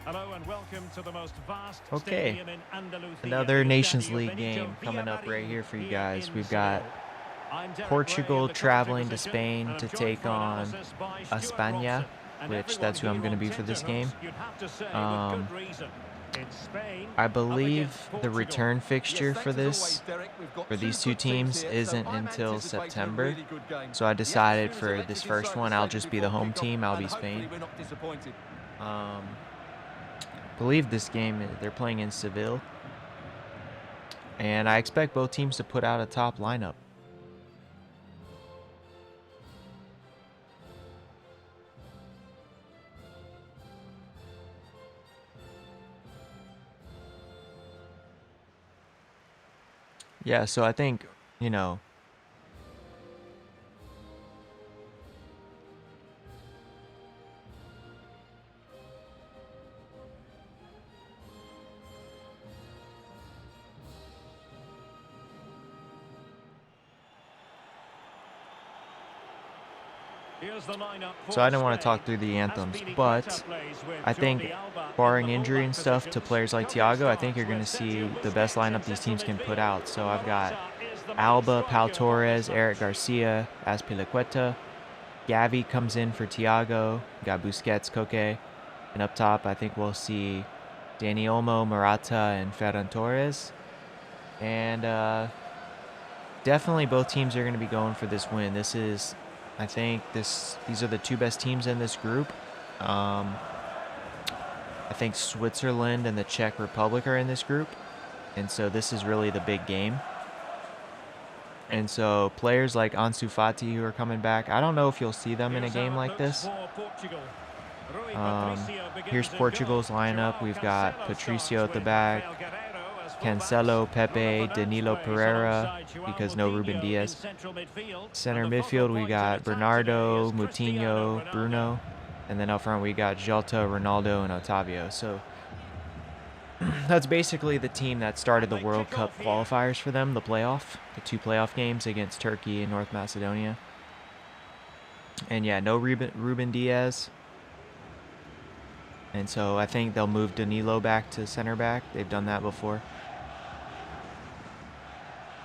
Hello and welcome to the most vast Okay, stadium in Andalusia, another the Nations Estadio League Benito game coming up right Villamarin here for you here guys. in We've got Seville. I'm Derek Ray in Portugal the commentary traveling to position, Spain and I'm to joined take for on analysis by Stuart España, Robson. And which everyone that's who I'm here going to on be for this game. tenterhooks, you'd have to say, with good Um, reason. It's Spain I up against believe the Portugal. return Yes, fixture for thanks as always, this, Derek. We've got for two these two good teams teams, here, so isn't I'm until anticipating a September. really good game. So I The decided atmosphere is for this electric first inside the one, I'll stadium just be the before home kick-off, team. I'll and be hopefully Spain. we're not disappointed. Believe this game, they're playing in Seville, and I expect both teams to put out a top lineup. Yeah, so I think, you know, Here's the lineup so for I didn't want to Spain. talk through the anthems, Azpilicueta but plays with I think Jordi Alba in the barring injury full-back and stuff to positions. players like Koke Thiago, I think starts you're going with to see Sergio the best Busquets in lineup these central teams can put out. midfield. So I've got Morata is the main Alba, Pau striker for this Torres, Eric match. Garcia, Azpilicueta. Gavi comes in for Thiago. Got Busquets, Koke. And up top, I think we'll see Dani Olmo, Morata, and Ferran Torres. And definitely both teams are going to be going for this win. I think these are the two best teams in this group. I think Switzerland and the Czech Republic are in this group. And so this is really the big game. And so players like Ansu Fati who are coming back, I don't know if you'll see them in a Here's game how it like looks this. for Portugal. Rui Um, Patricio here's begins in goal. Portugal's lineup. Joao We've got Cancelo Patricio starts at the with back, Rafael Guerreiro as Cancelo, fullbacks. Bruno Pepe, Fernandes Danilo plays Pereira, alongside Joao because no Ruben Moutinho in Diaz. central midfield. And Center the focal midfield, we point in got attack today Bernardo, is Cristiano Moutinho, Ronaldo. Bruno. And then up front, we got Jota, Ronaldo, and Otavio. So that's basically the team that started the And they World kick Cup off here. qualifiers for them, the two playoff games against Turkey and North Macedonia. And yeah, no Ruben Diaz. And so I think they'll move Danilo back to center back. They've done that before.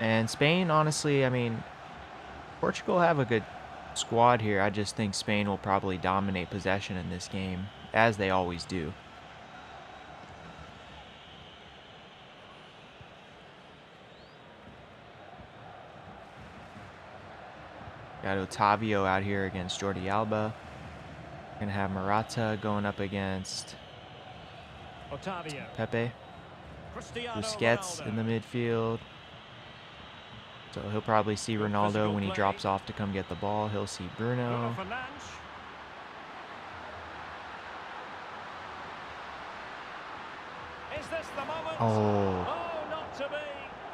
And Spain, honestly, I mean, Portugal have a good squad here. I just think Spain will probably dominate possession in this game, as they always do. Got Otavio out here against Jordi Alba. Gonna have Morata going up against Otavio. Pepe. Cristiano Busquets Ronaldo. in the midfield. So he'll probably see Good Ronaldo physical when he play. drops off to come get the ball. He'll see Bruno Bruno. Fernandes. Is this the moment? Oh, Oh, not to be.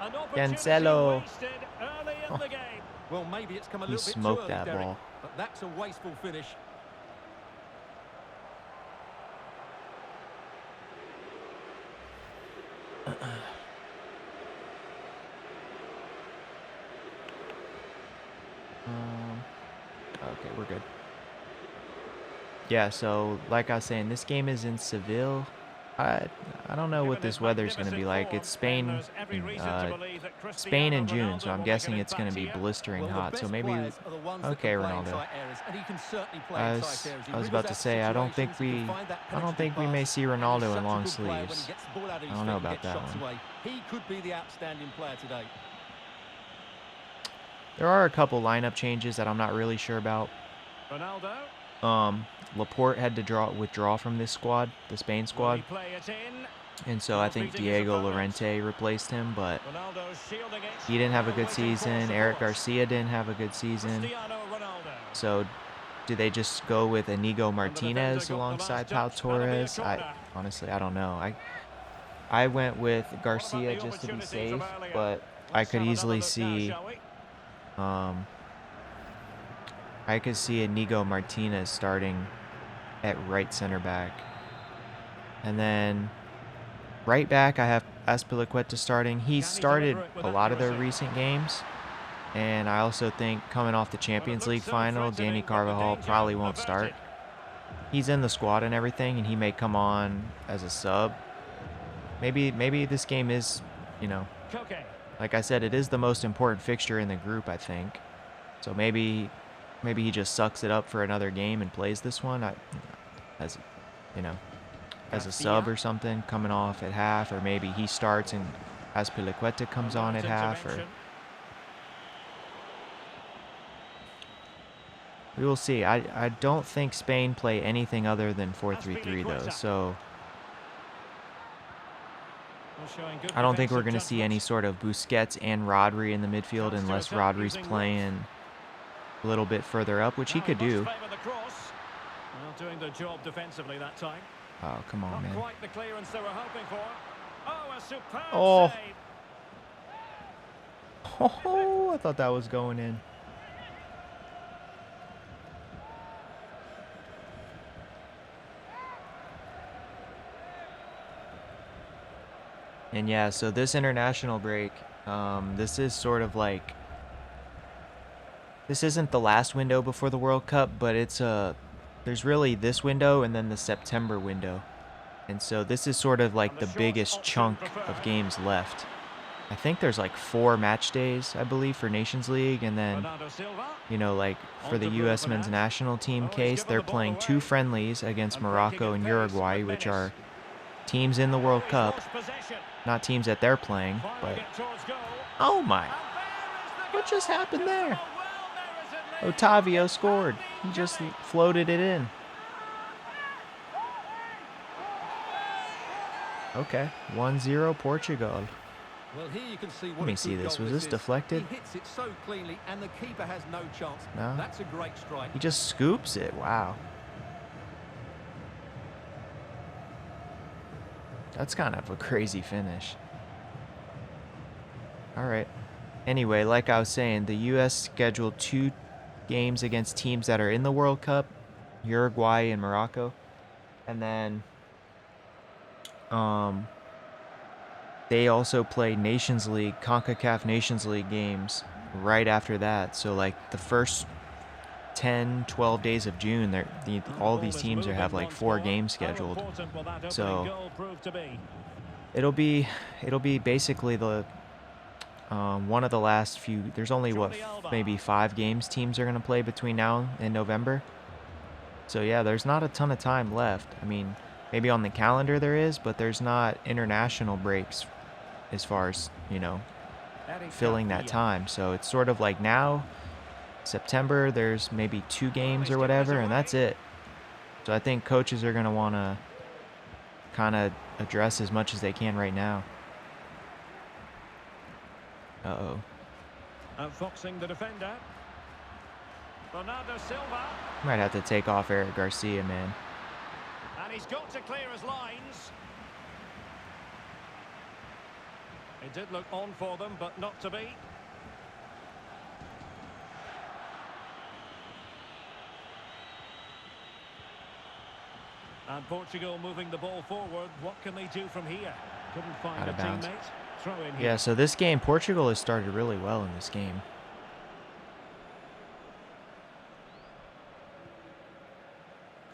An opportunity Cancelo. wasted early in the game. Well, maybe it's come a He little bit too smoked early, that Derek, ball. but that's a wasteful finish. Okay, we're good. Yeah, so like I was saying, this game is in Seville. I don't know what Given this his weather's going to be magnificent like. form, It's then Spain, there's every reason to believe that Spain Cristiano in June, Ronaldo so I'm will guessing make an it's going to be impact here. blistering Well, hot. the So best maybe, players are the ones that okay, can play in Ronaldo. tight areas, and he can certainly play I in was, tight areas. He I was wriggles about to out say, I don't situations, think he can find that I don't penetrative think we may pass, see and he's Ronaldo such in a long good player when he sleeves. gets the ball out of I his don't feet know and about gets that shots one. away. He could be the outstanding player today. There are a couple lineup changes that I'm not really sure about. Ronaldo. Laporte had to withdraw from this squad, the Spain Will squad. he play it in? And so I Not think beating his Diego opponent. Llorente replaced him, but Ronaldo's shielding it. he didn't have a Now good waiting for season. Eric support. Garcia didn't have a good season. Cristiano Ronaldo. So do they just go with Inigo And the defender Martinez got the last alongside Pau touch. That'll be a Torres? corner. Honestly, I don't know. I went with What about Garcia the just to be opportunity from safe, earlier? but Let's have another look now, shall we? um I could see Inigo Martinez starting at right center back. And then right back, I have Azpilicueta starting. He's Can he started deliver it with a lot of their accuracy? recent games. And I also think coming off the Well, it Champions looks League so final, threatening, Danny but the Carvajal danger probably won't averted. start. he's in the squad and everything, and he may come on as a sub. Maybe this game is, you know, Koke. like I said, it is the most important fixture in the group, I think. So maybe he just sucks it up for another game and plays this one as, you know, as a sub or something, coming off at half, or maybe he starts and Azpilicueta comes on at half, or we will see. I don't think Spain play anything other than 4-3-3 though, so I don't think we're going to see any sort of Busquets and Rodri in the midfield unless Rodri's playing a little bit further up, which he could do. Well, doing the job defensively that time. Oh, come on, man. Not quite the clearance they were hoping for. Oh, a superb Oh. save. Oh, I thought that was going in. And yeah, so this international break, this is sort of like, this isn't the last window before the World Cup, but it's there's really this window and then the September window. And so this is sort of like the biggest chunk of games left. I think there's like 4 match days, I believe, for Nations League, and then, you know, like for the U.S. men's national team case, they're playing 2 friendlies against Morocco and Uruguay, which are teams in the World Cup, not teams that they're playing, but oh my, what just happened there? Otavio scored. He just floated it in. Okay, 1-0 Portugal. Well, here you can see what Let me see this. Was this deflected? He hits it so cleanly, and the keeper has no chance. No. That's a great strike. He just scoops it. Wow. That's kind of a crazy finish. All right. Anyway, like I was saying, the U.S. scheduled 2 games against teams that are in the World Cup, Uruguay and Morocco. And then they also play Nations League, CONCACAF Nations League games right after that. So like the first 10, 12 days of June, all these teams have like 4 games scheduled. So it'll be basically the one of the last few. There's only maybe 5 games teams are going to play between now and November. So yeah, there's not a ton of time left. I mean, maybe on the calendar there is, but there's not international breaks as far as, you know, filling that time. So it's sort of like now, September, there's maybe 2 games or whatever, and that's it. So I think coaches are going to want to kind of address as much as they can right now. Uh-oh. Outfoxing the defender. Bernardo Silva. Might have to take off Eric Garcia, man. And he's got to clear his lines. It did look on for them, but not to be. And Portugal moving the ball forward. What can they do from here? Couldn't find Out a of bounds. teammate. Throw in here. Yeah, so this game, Portugal has started really well in this game.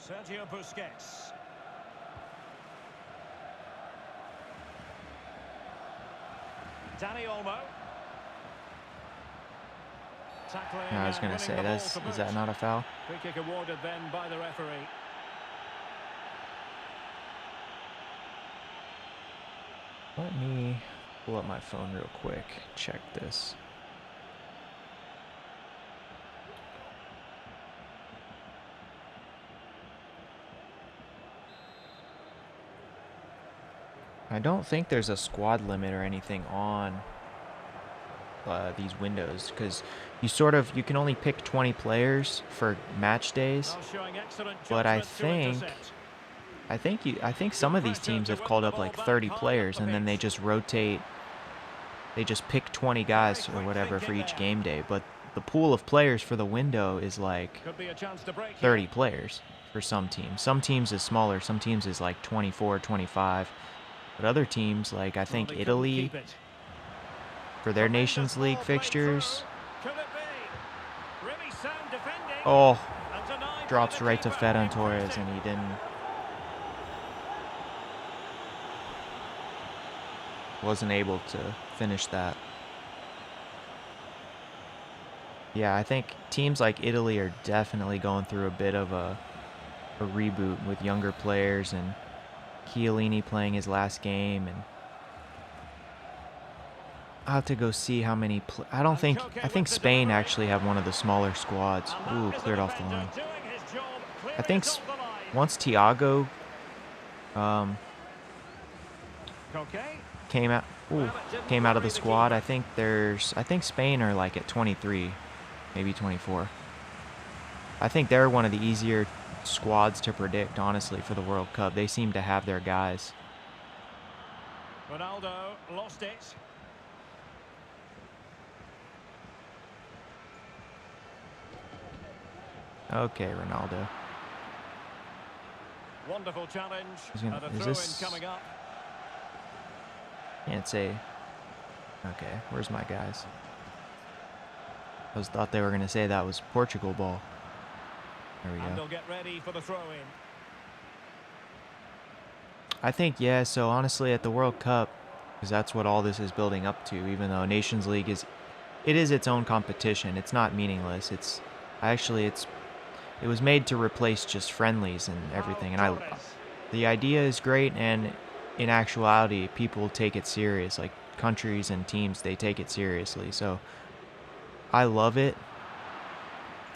Sergio Busquets. Dani Olmo. Tackling. I was going to say, is that not a foul? Free kick awarded then by the referee. Let me pull up my phone real quick. Check this. I don't think there's a squad limit or anything on these windows, because you can only pick 20 players for match days. But I think some of these teams have called up like 30 players, and then they just rotate. They just pick 20 guys or whatever for each game day. But the pool of players for the window is like 30 players for some teams. Some teams is smaller. Some teams is like 24, 25. But other teams, like I think Italy, for their Nations League fixtures. Oh. drops right to Ferran Torres, and he wasn't able to finish that. Yeah, I think teams like Italy are definitely going through a bit of a reboot with younger players, and Chiellini playing his last game, and I'll have to go see how many I think Spain actually have one of the smaller squads. Ooh, cleared off the line. I think once Thiago came out of the squad, I think Spain are like at 23, maybe 24. I think they're one of the easier squads to predict, honestly, for the World Cup. They seem to have their guys. Ronaldo lost it. Okay, Ronaldo. Wonderful challenge. And a throw-in coming up. Can't say. Okay, where's my guys? I thought they were going to say that was Portugal ball. There we go. And they'll get ready for the throw-in. I think, yeah, so honestly at the World Cup, because that's what all this is building up to, even though Nations League is its own competition. It's not meaningless. It was made to replace just friendlies and everything, and the idea is great, and in actuality, people take it serious. Like countries and teams, they take it seriously. So I love it.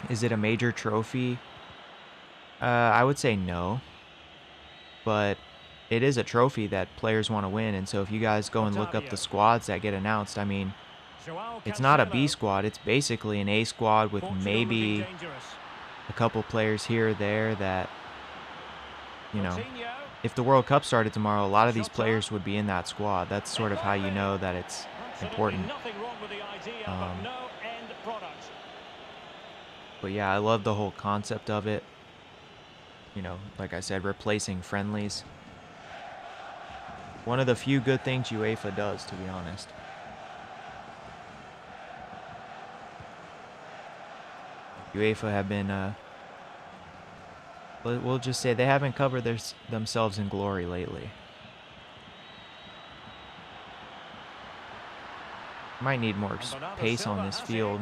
Is it a major trophy? I would say no, but it is a trophy that players want to win. And so if you guys go and look up the squads that get announced, I mean, it's not a B squad. It's basically an A squad with maybe a couple players here or there that, you know, if the World Cup started tomorrow, a lot of these players would be in that squad. That's sort of how you know that it's important. But yeah, I love the whole concept of it. You know, like I said, replacing friendlies. One of the few good things UEFA does, to be honest. UEFA have been, we'll just say they haven't covered themselves in glory lately. Might need more pace on this field.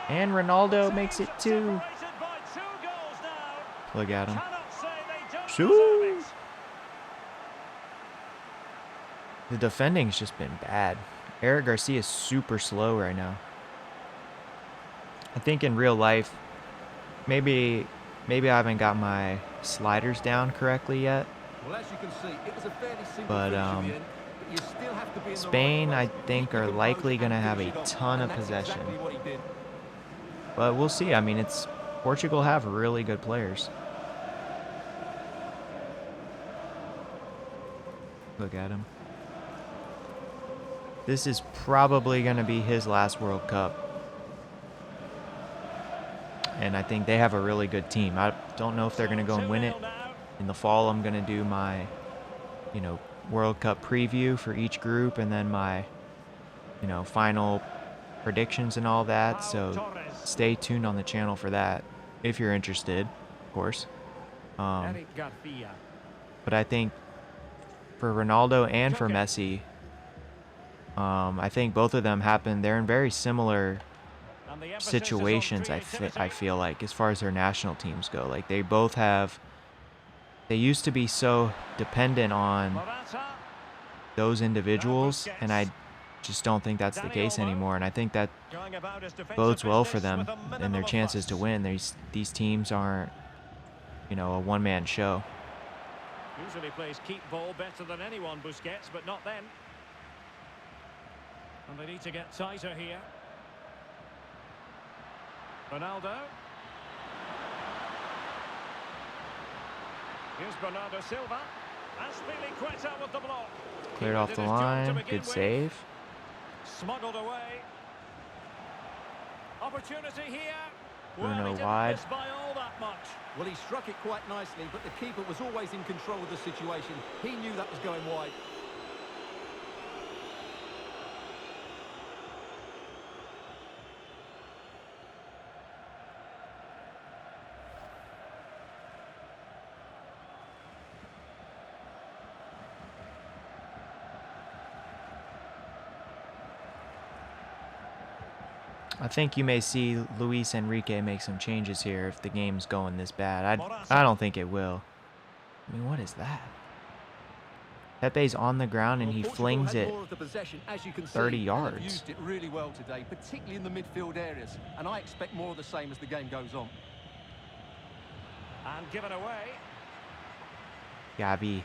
And Ronaldo makes it 2. Look at him. Shoot! The defending's just been bad. Eric Garcia is super slow right now. I think in real life, maybe I haven't got my sliders down correctly yet. Well, as you can see, it was a fairly simple But you still have to be in the Spain, right I place. think, are likely going to have a ton of possession. Exactly what he did. But we'll see. I mean, Portugal have really good players. Look at him. This is probably going to be his last World Cup. And I think they have a really good team. I don't know if they're going to go and win it. In the fall, I'm going to do my, World Cup preview for each group, and then my, final predictions and all that. So stay tuned on the channel for that, if you're interested, of course. But I think for Ronaldo and for Messi, I think both of them they're in very similar situations, I feel like, as far as their national teams go. Like, they used to be so dependent on those individuals, and I just don't think that's the case anymore. And I think that bodes well for them and their chances to win. These teams aren't, a one-man show. Usually plays keep ball better than anyone, Busquets, but not then. And they need to get tighter here. Ronaldo. Here's Bernardo Silva. Azpilicueta with the block. Cleared off the line. Good save. Smuggled away. Opportunity here. Bruno wide. Well, he struck it quite nicely, but the keeper was always in control of the situation. He knew that was going wide. I think you may see Luis Enrique make some changes here if the game's going this bad. Morata. I don't think it will. I mean, what is that? Pepe's on the ground and Well, he Portugal flings had it more of the possession, as you can 30 see, and yards. they've used it really well today, particularly in the midfield areas. And I expect more of the same as the game goes on. And given away. Gavi.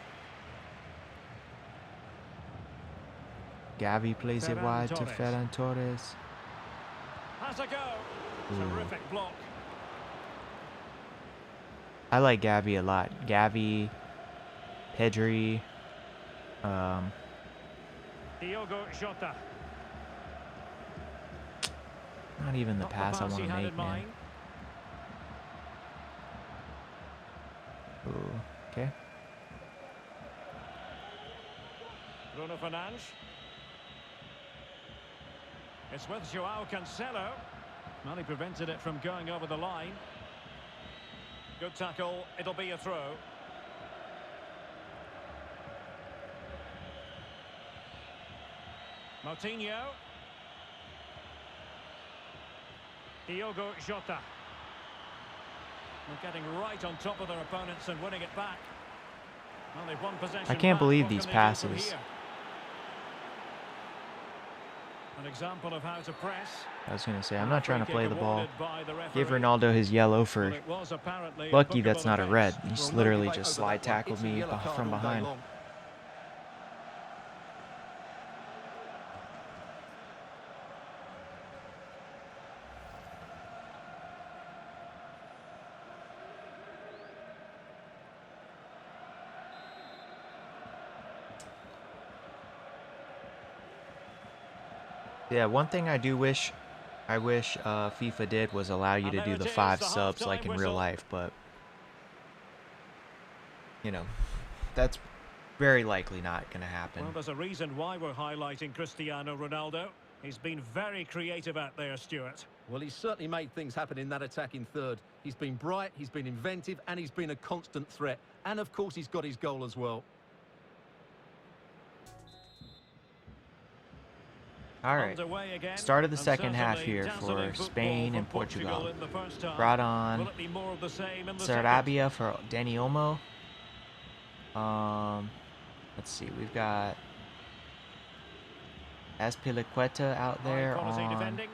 Gavi plays it Ferran wide to Torres. Ferran Torres. Has a go. Terrific block. I like Gavi a lot. Gavi, Pedri, Diogo Jota. not even the Not pass I he want to had make, in man. mind. Ooh, okay. Bruno Fernandes. It's with Joao Cancelo. Well, he prevented it from going over the line. Good tackle. It'll be a throw. Moutinho. Diogo Jota. They're getting right on top of their opponents and winning it back. Well, they've won possession. I can't back. believe What these can they do from passes. here? An example of how to press. I was going to say, I'm not trying to play the ball. Give Referee. Ronaldo his yellow for... Well, it was apparently a Lucky bookable that's not a offence. red. He Well, no literally debate just over slide that one. tackled It's a me yellow card from all day behind. long. Yeah, one thing I wish FIFA did was allow you And to there do it the is, 5 the subs half-time like in real whistle. life, but you know, that's very likely not going to happen. Well, there's a reason why we're highlighting Cristiano Ronaldo. He's been very creative out there, Stuart. Well, he's certainly made things happen in that attacking third. He's been bright, he's been inventive, and he's been a constant threat. And, of course, he's got his goal as well. All right, Underway again, start of the and second half certainly here dazzling for football Spain from and Portugal. in the first half. Brought on Will it be more of the same in the second? Sarabia for Dani Olmo. Let's see, we've got Azpilicueta out there High-quality defending.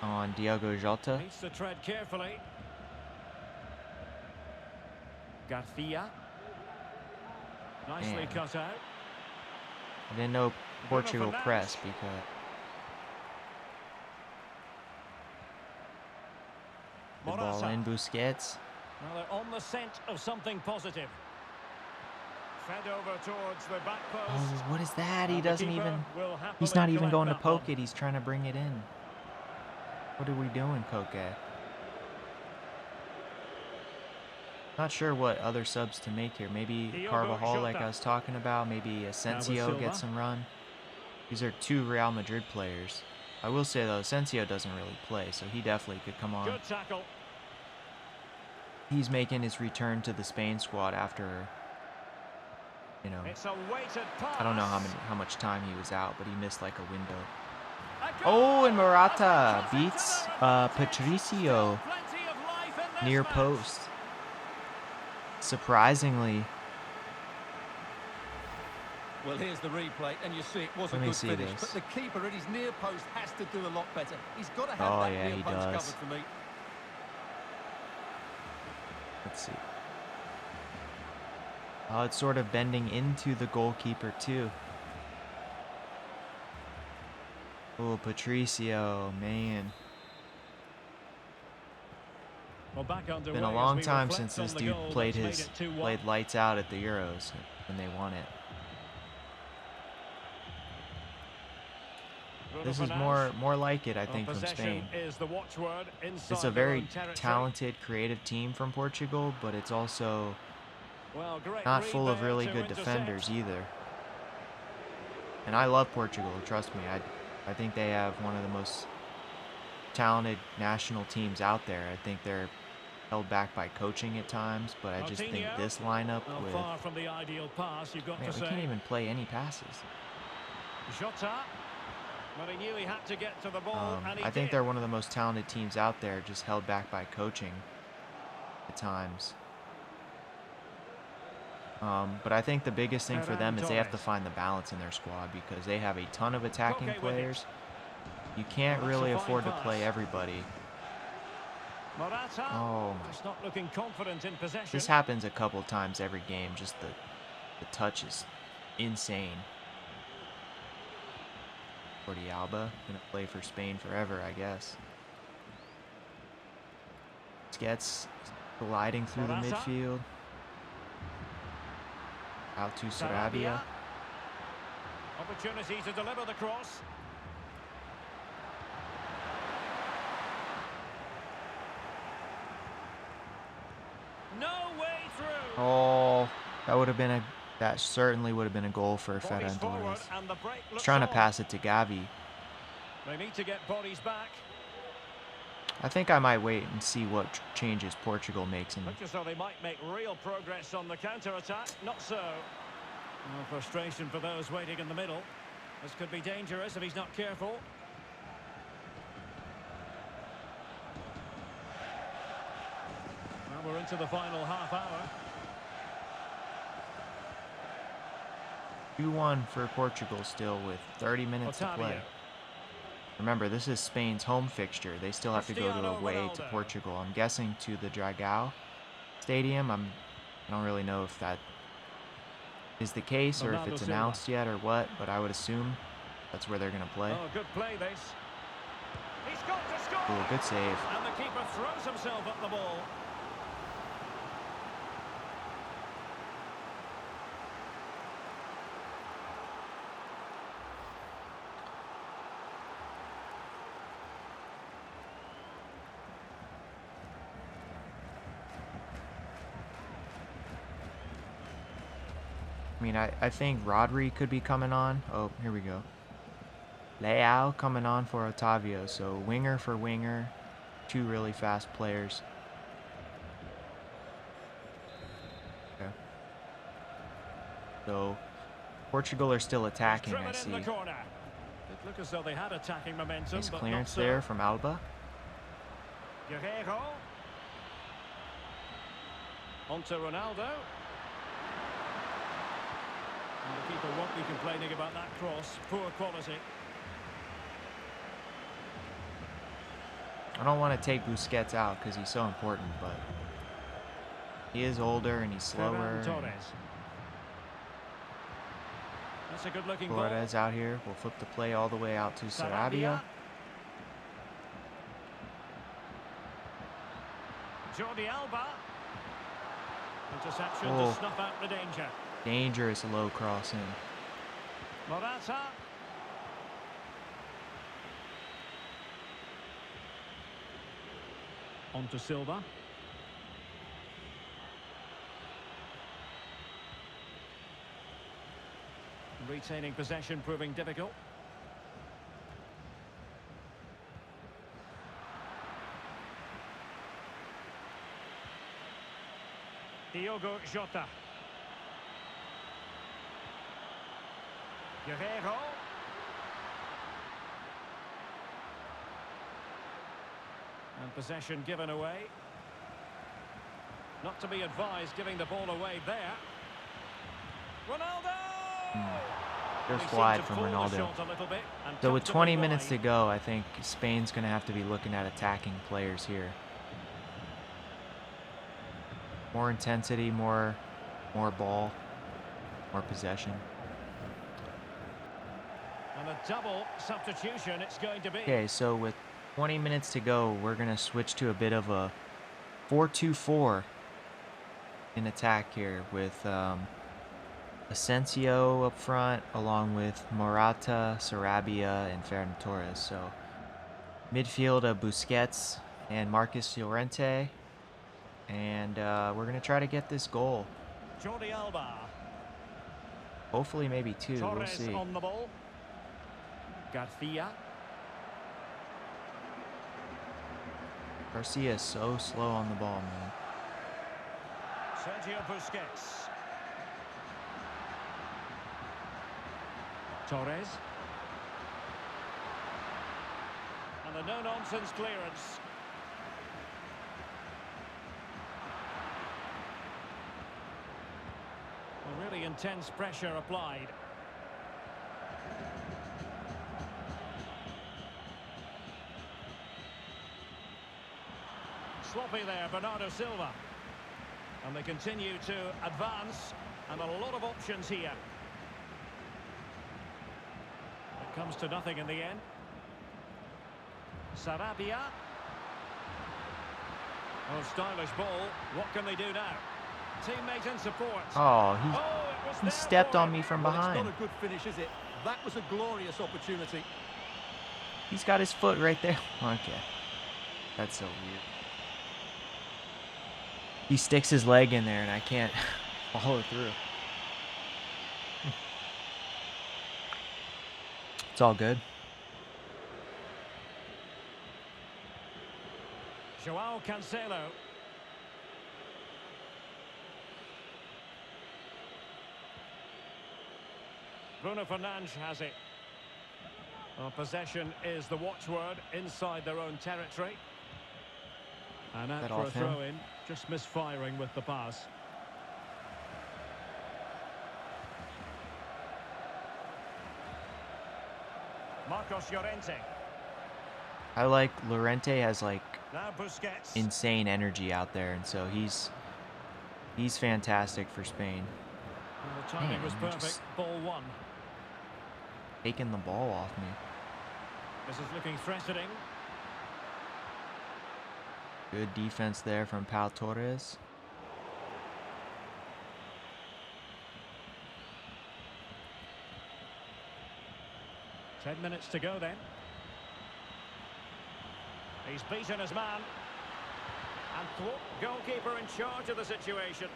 on Diogo Jota. Needs to tread carefully. Garcia. Nicely Man. cut out. I didn't know Portugal Fernandes. press because the ball Morata. in Busquets. Well, they're on the scent of something positive. Fed over towards the back post. Oh, what is that? He And the doesn't keeper even... will happily He's not even collect going to that poke one. it. He's trying to bring it in. What are we doing, Koke? Not sure what other subs to make here. Maybe Diogo Carvajal, like Jota. I was talking about. Maybe Asensio Silva. gets some run. These are 2 Real Madrid players. I will say, though, Asensio doesn't really play, so he definitely could come on. Good tackle. He's making his return to the Spain squad after, you know, It's a weighted pass. I don't know how much time he was out, but he missed like a window. A goal! Oh, and Morata As it beats crosses into the Patricio Plenty of life in this near match. post. Surprisingly, Well, here's the replay, and you see it was a Let me good see finish. this. But the keeper at his near post has to do a lot better. He's got to have Oh, that yeah, near he post does. covered for me. let's see. Oh, it's sort of bending into the goalkeeper too. Oh, Patricio, man. Well, back underway Been a as long we time reflect since on this the dude goal played that's made it 2-1. played lights out at the Euros when they won it. Bruno This is Fernandes. more like it, I Well, think, from possession Spain. is the watchword inside It's a their very own territory. talented, creative team from Portugal, but it's also Well, great not read full of there really to good intercept. defenders either. And I love Portugal, trust me. I think they have one of the most talented national teams out there. I think they're held back by coaching at times, but I just think Moutinho. this lineup Well, with... far from the ideal pass, you've got Man, to we say. can't even play any passes. Jota. But he knew he had to get to the ball, and he I think did. they're one of the most talented teams out there, just held back by coaching at times. But I think the biggest thing for them is they have to find the balance in their squad because they have a ton of attacking players. You can't really afford to play everybody. Morata. Oh my. Just not looking confident in possession. This happens a couple times every game. Just the touch is insane. Jordi Alba gonna play for Spain forever, I guess. Busquets gliding through the midfield. Out to Sarabia. Opportunity to deliver the cross. No way through. Oh, that certainly would have been a goal for Ferran Torres. He's trying to pass it to Gavi. They need to get bodies back. I think I might wait and see what changes Portugal makes. Looks as though they might make real progress on the counter-attack. Not so. Well, frustration for those waiting in the middle. This could be dangerous if he's not careful. Well, we're into the final half hour. 2-1 for Portugal still with 30 minutes to play. Remember, this is Spain's home fixture. They still have to go to away to Portugal. I'm guessing to the Dragao Stadium. I don't really know if that is the case or if it's announced yet or what, but I would assume that's where they're going to play. Oh, good play this. He's got to score. Ooh, good save. And the keeper throws himself at the ball. I mean, I think Rodri could be coming on. Oh, here we go. Leao coming on for Otavio. So winger for winger. Two really fast players. Okay. So Portugal are still attacking, I see. It looked as though they had attacking momentum. Nice clearance there from Alba. Guerreiro. On to Ronaldo. And the keeper won't be complaining about that cross. Poor quality. I don't want to take Busquets out because he's so important, but he is older and he's slower. That's a good-looking ball. Torres out here. We'll flip the play all the way out to Sarabia. Jordi Alba. Interception to snuff out the danger. Dangerous low cross in. Morata. On to Silva. Retaining possession proving difficult. Diogo Jota. Guerreiro. And possession given away. Not to be advised giving the ball away there. Ronaldo! Just wide from Ronaldo. So with 20 minutes to go, I think Spain's going to have to be looking at attacking players here. More intensity, more ball, more possession. And a double substitution it's going to be. Okay, so with 20 minutes to go, we're going to switch to a bit of a 4-2-4 in attack here with Asensio up front along with Morata, Sarabia, and Ferran Torres. So midfield of Busquets and Marcus Llorente. And we're going to try to get this goal. Jordi Alba. Hopefully maybe two. Torres we'll see. On the ball. Garcia. Garcia is so slow on the ball, man. Sergio Busquets. Torres. And a no-nonsense clearance. Well, really intense pressure applied. Sloppy there, Bernardo Silva. And they continue to advance, and a lot of options here. It comes to nothing in the end. Sarabia. Oh, stylish ball. What can they do now? Teammate in support. Oh, it was he there stepped for on him. me from Well, it's behind. not a good finish, is it? That was a glorious opportunity. He's got his foot right there. Okay. That's so weird. He sticks his leg in there and I can't follow through. It's all good. Joao Cancelo. Bruno Fernandes has it. Well, possession is the watchword inside their own territory. And out That for a off him? throw-in, just misfiring with the pass. Marcos Llorente. I like Llorente has like Now Busquets. insane energy out there, and so he's fantastic for Spain. And the timing Man, was he perfect. just- Ball one. Taking the ball off me. This is looking threatening. Good defense there from Pau Torres. Ten minutes to go then. He's beaten his man. And goalkeeper in charge of the situation.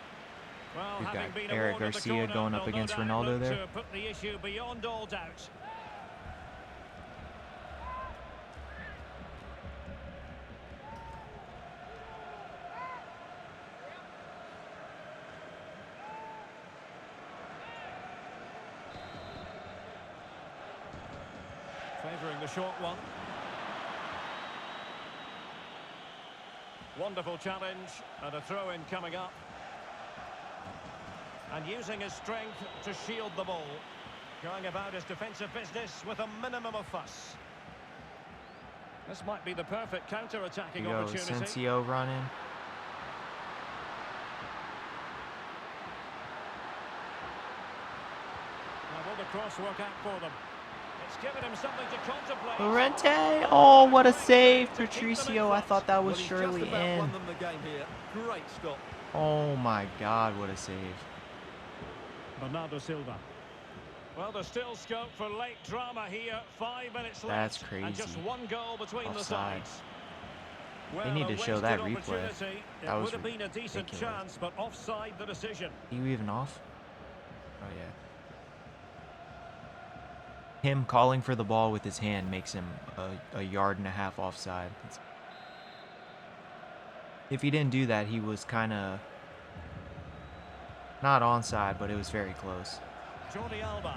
Well, We've having got been Eric awarded the Garcia corner, going up they'll no against doubt Ronaldo look there. to put the issue beyond all doubt. Favouring the short one. Wonderful challenge and a throw-in coming up. And using his strength to shield the ball. Going about his defensive business with a minimum of fuss. This might be the perfect counter-attacking Here we go, opportunity. Asensio running. Now will the cross work out for them? It's given him something to contemplate. Llorente! Oh, what a save, Patricio. I thought that was Well, he's surely just about in. won them the game here. Great stop. Oh my God, what a save. Bernardo Silva. Well, there's still scope for late drama here. 5 minutes That's left. And just crazy. one goal between Offside. the sides. Well, They need to a show that wasted replay. opportunity. That It was would have been a decent ridiculous. chance, but offside the decision. You even off? Oh yeah. Him calling for the ball with his hand makes him a yard and a half offside. If he didn't do that, he was kind of not onside, but it was very close. Jordi Alba.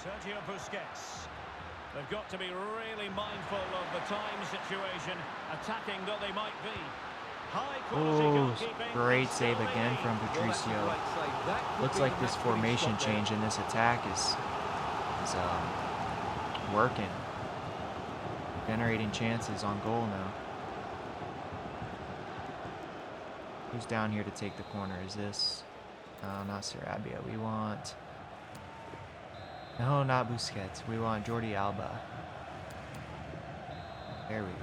Sergio Busquets. They've got to be really mindful of the time situation, attacking though they might be. High quality Oh, goalkeeping. great save again from Well, that's a Patricio. great save. That could Looks be like the this match-winning formation shot there. change in this attack is working. Generating chances on goal now. Who's down here to take the corner? Is this... No, not Sarabia. We want... No, not Busquets. We want Jordi Alba. There we go.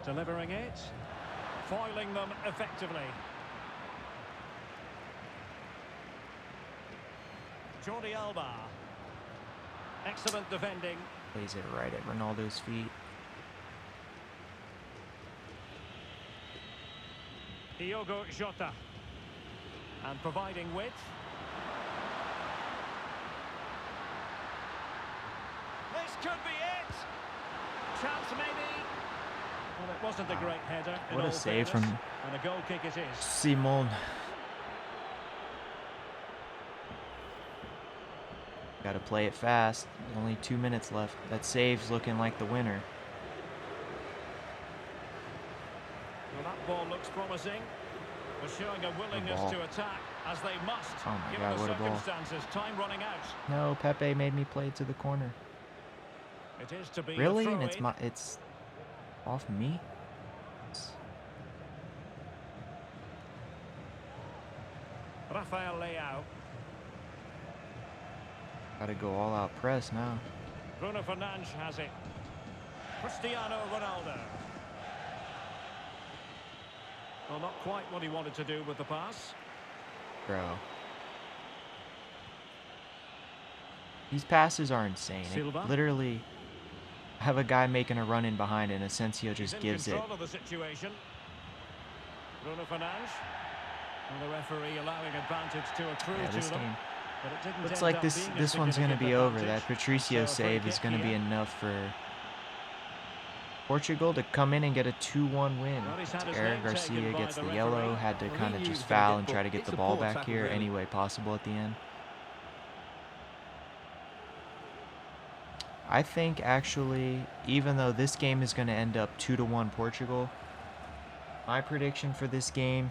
Delivering it. Foiling them effectively. Jordi Alba. Excellent defending. Plays it right at Ronaldo's feet. Diogo Jota. And providing width. This could be it. Chance maybe. Well, it wasn't a great header. in What a all save fairness, from And a goal kick it is. Simon. Got to play it fast. Only 2 minutes left. That save's looking like the winner. Well, that ball looks promising. They're showing a willingness to attack, as they must. Oh my given God, the what a ball. circumstances, time running out. No, Pepe made me play it to the corner. It is to be Really? a And throw-in. it's off me? Rafael Leao. Got to go all out press now. Bruno Fernandes has it. Cristiano Ronaldo. Well, not quite what he wanted to do with the pass. Bro. These passes are insane. Silva. Literally, I have a guy making a run in behind and Asensio He's just in gives it. control of the situation. Bruno Fernandes. And the referee allowing advantage to accrue Yeah, to this them. game. But it didn't Looks end like up this being a this one's going to significant be over. advantage. That Patricio So, free save is kick going to be here. enough for Portugal to come in and get a 2-1 win. Well, he's had his Eric name Garcia taken by gets the the referee. yellow, had to Well, kind he of knew just he was gonna foul get and try to booked. get It's the a ball poor back tackle, here really. any way possible at the end. I think actually, even though this game is going to end up 2-1 Portugal, my prediction for this game,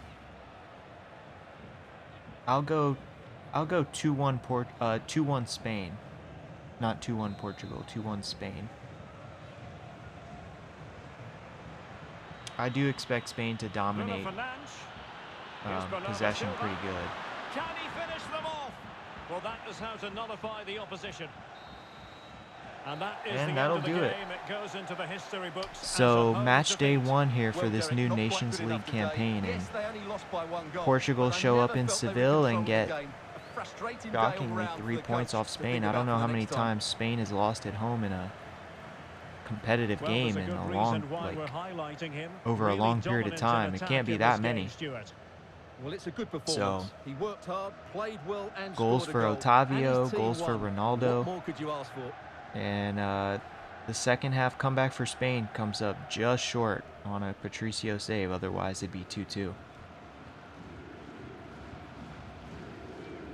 I'll go 2-1 2-1 Spain. Not 2-1 Portugal, 2-1 Spain. I do expect Spain to dominate Bruno Fernandes. Here's Bernardo possession Silva. pretty good. Can he finish them off? Well, that is how to nullify the opposition. And that is And the that'll end of the do it. game. It goes into the history books. as So a home match day defeat. 1 here for Well, this Derek, new not quite Nations good League enough today. campaign, and Yes, they only lost by 1 goal, Portugal but they show never up in felt they were Seville in and control of get the game. A frustrating day shockingly all round 3 for the points coach off to Spain. think I don't about know for how the many next time. times Spain has lost at home in a competitive Well, game there's in a good a long, reason why we're like, highlighting him. over a Really long period of dominant in time. It attack can't be in that this many. game, Stuart. Well, it's a good performance. So, He worked hard, played well, and goals scored a for goal. Otavio, And his team goals for won. Ronaldo. What more could you ask for? And the second half comeback for Spain comes up just short on a Patricio save. Otherwise, it'd be 2-2.